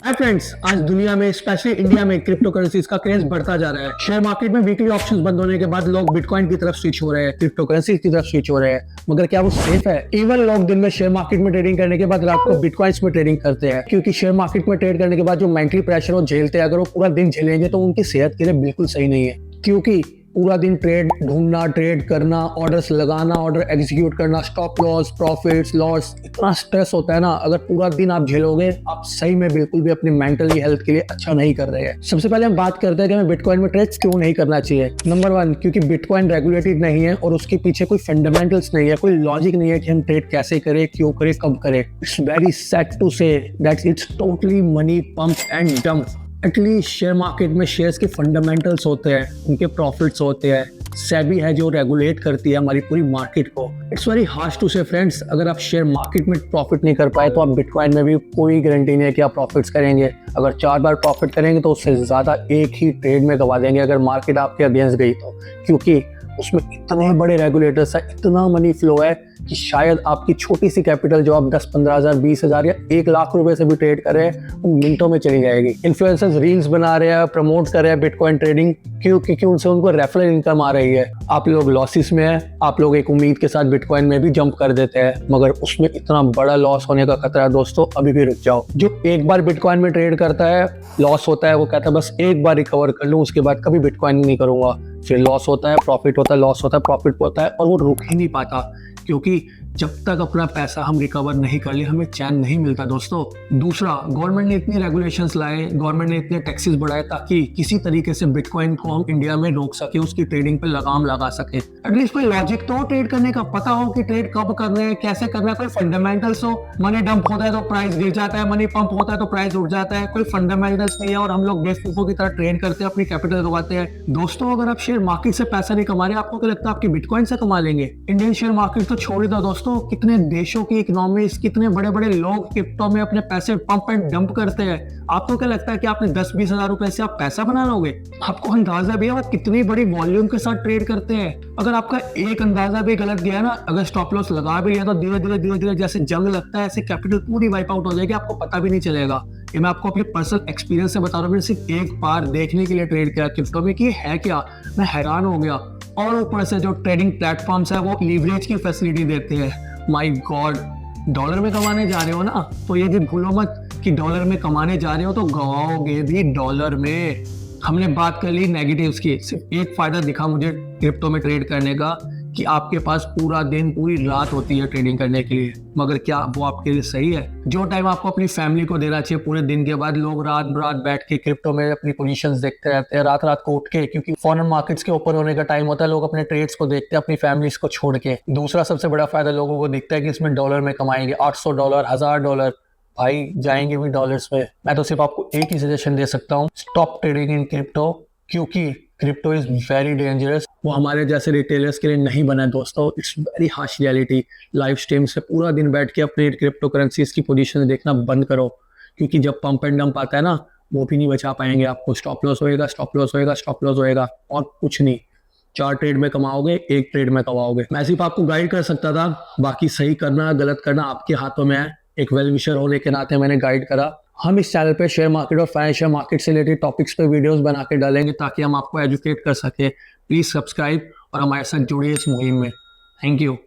Hi friends, आज दुनिया में स्पेशली इंडिया में क्रिप्टो करेंसीज का क्रेज बढ़ता जा रहा है। शेयर मार्केट में वीकली ऑप्शंस बंद होने के बाद लोग बिटकॉइन की तरफ स्विच हो रहे हैं, क्रिप्टो करेंसी की तरफ स्विच हो रहे हैं। मगर क्या वो सेफ है? इवन लोग दिन में शेयर मार्केट में ट्रेडिंग करने के बाद रात को बिटकॉइंस में ट्रेडिंग करते हैं, क्योंकि शेयर मार्केट में ट्रेड करने के बाद जो मेंटली प्रेशर वो झेलते हैं, अगर वो पूरा दिन झेलेंगे तो उनकी सेहत के लिए बिल्कुल सही नहीं है। क्योंकि पूरा दिन ट्रेड ढूंढना, ट्रेड करना, ऑर्डर्स लगाना, ऑर्डर एग्जीक्यूट करना, स्टॉप लॉस, प्रॉफिट्स, लॉस, इतना स्ट्रेस होता है ना। अगर पूरा दिन आप झेलोगे, आप सही में बिल्कुल भी अपनी मेंटली हेल्थ के लिए अच्छा नहीं कर रहे हैं। सबसे पहले हम बात करते हैं कि हमें बिटकॉइन में ट्रेड्स क्यों नहीं करना चाहिए। नंबर 1, क्योंकि बिटकॉइन रेगुलेटेड नहीं है और उसके पीछे कोई फंडामेंटल्स नहीं है, कोई लॉजिक नहीं है कि हम ट्रेड कैसे करें, क्यों करें, कब करें। It's very sad to say that it's totally money pump and dump. At least share market में शेयर्स के फंडामेंटल्स होते हैं, उनके प्रॉफिट्स होते हैं, सेबी है जो रेगुलेट करती है हमारी पूरी मार्केट को। इट्स वेरी हार्श टू से फ्रेंड्स, अगर आप शेयर मार्केट में प्रॉफिट नहीं कर पाए तो आप बिटकॉइन में भी कोई गारंटी नहीं है कि आप प्रॉफिट्स करेंगे। अगर 4 बार प्रॉफिट करेंगे तो उससे ज़्यादा एक ही ट्रेड में गवा देंगे अगर मार्केट आपके अगेंस्ट गई तो, क्योंकि उसमें इतने बड़े रेगुलेटर्स है, इतना मनी फ्लो है कि शायद आपकी छोटी सी कैपिटल जो आप 10-15 हज़ार, 20 हज़ार या 1 लाख रुपए से भी ट्रेड कर रहे हैं वो मिनटों में चली जाएगी। इन्फ्लुएंसर्स रील्स बना रहे हैं, प्रमोट कर रहे हैं बिटकॉइन ट्रेडिंग, क्योंकि उनसे उनको रेफरल इनकम आ रही है। आप लोग लॉसेस में है, आप लोग एक उम्मीद के साथ बिटकॉइन में भी जंप कर देते हैं, मगर उसमें इतना बड़ा लॉस होने का खतरा है दोस्तों, अभी भी रुक जाओ। जो एक बार बिटकॉइन में ट्रेड करता है, लॉस होता है, वो कहता है बस एक बार रिकवर कर लूँ, उसके बाद कभी बिटकॉइन नहीं करूंगा। फिर लॉस होता है, प्रॉफिट होता है, लॉस होता है, प्रॉफिट होता है, और वो रुक ही नहीं पाता, क्योंकि जब तक अपना पैसा हम रिकवर नहीं कर ले हमें चैन नहीं मिलता दोस्तों। दूसरा, गवर्नमेंट ने इतनी रेगुलेशंस लाए, गवर्नमेंट ने इतने टैक्सेस बढ़ाए ताकि किसी तरीके से बिटकॉइन को हम इंडिया में रोक सके, उसकी ट्रेडिंग पे लगाम लगा सके। एटलीस्ट कोई लॉजिक तो ट्रेड करने का पता हो कि ट्रेड कब करना है, कैसे करना है, कोई फंडामेंटल्स हो। मनी डंप होता है तो प्राइस गिर जाता है, मनी पंप होता है तो प्राइस उठ जाता है, कोई फंडामेंटल्स नहीं है और हम लोग बेवकूफों की तरह ट्रेड करते हैं, अपनी कैपिटल गवाते हैं। दोस्तों, अगर आप शेयर मार्केट से पैसा नहीं कमा रहे, आपको क्या लगता है आपकी बिटकॉइन से कमा लेंगे? इंडियन शेयर मार्केट तो छोड़ दो दोस्तों, कितने देशों की इकोनॉमीज, कितने बड़े बड़े लोग क्रिप्टो में अपने पैसे पंप एंड डंप करते हैं। आपको क्या लगता है कि आपने 10-20 हज़ार रुपए से आप पैसा बना लोगे? आपको अंदाजा भी है वो कितनी बड़ी वॉल्यूम के साथ ट्रेड करते हैं। अगर आपका एक अंदाजा भी गलत गया ना, अगर स्टॉप लॉस लगा भी लिया तो धीरे धीरे जैसे जंग लगता है ऐसे कैपिटल पूरी वाइप आउट हो जाएगी, आपको पता भी नहीं चलेगा। ये मैं आपको अपने पर्सनल एक्सपीरियंस से बता रहा हूँ, मैंने सिर्फ एक बार देखने के लिए ट्रेड किया क्रिप्टो में कि है क्या, मैं हैरान हो गया। और ऊपर से जो ट्रेडिंग प्लेटफॉर्म्स है वो लीवरेज की फैसिलिटी देते हैं। माय गॉड, डॉलर में कमाने जा रहे हो ना, तो ये भी भूलो मत कि डॉलर में कमाने जा रहे हो तो गवाओगे भी डॉलर में। हमने बात कर ली नेगेटिव्स की, सिर्फ एक फायदा दिखा मुझे क्रिप्टो में ट्रेड करने का कि आपके पास पूरा दिन, पूरी रात होती है ट्रेडिंग करने के लिए। मगर क्या वो आपके लिए सही है? जो टाइम आपको अपनी फैमिली को देना चाहिए पूरे दिन के बाद, लोग रात रात बैठ के क्रिप्टो में अपनी पोजीशंस देखते रहते हैं, रात रात को उठ के, क्योंकि फॉरेन मार्केट्स के ओपन होने का टाइम होता है, लोग अपने ट्रेड्स को देखते हैं अपनी फैमिलीज को छोड़ के। दूसरा सबसे बड़ा फायदा लोगों को दिखता है कि इसमें डॉलर में कमाएंगे, $800, $1000, भाई जाएंगे भी डॉलर्स में। मैं तो सिर्फ आपको एक ही सजेशन दे सकता हूँ, स्टॉप ट्रेडिंग इन क्रिप्टो, क्योंकि क्रिप्टो इज वेरी डेंजरस। वो हमारे जैसे रिटेलर्स के लिए नहीं बना है दोस्तों। It's very harsh reality. Live stream से पूरा दिन बैठ के अपने क्रिप्टो करेंसीज की पोजीशन देखना बंद करो, क्योंकि जब पंप एंड डंप आता है ना, वो भी नहीं बचा पाएंगे आपको। स्टॉप लॉस होएगा, स्टॉप लॉस होएगा, स्टॉप लॉस होएगा, और कुछ नहीं। 4 ट्रेड में कमाओगे, 1 ट्रेड में कमाओगे। मैं सिर्फ आपको गाइड कर सकता था, बाकी सही करना गलत करना आपके हाथों में है। एक वेल विशर होने के नाते मैंने गाइड करा। हम इस चैनल पे शेयर मार्केट और फाइनेंशियल मार्केट से रिलेटेड टॉपिक्स पे वीडियोस बना के डालेंगे ताकि हम आपको एजुकेट कर सके। प्लीज सब्सक्राइब और हमारे साथ जुड़िए इस मुहिम में। Thank you.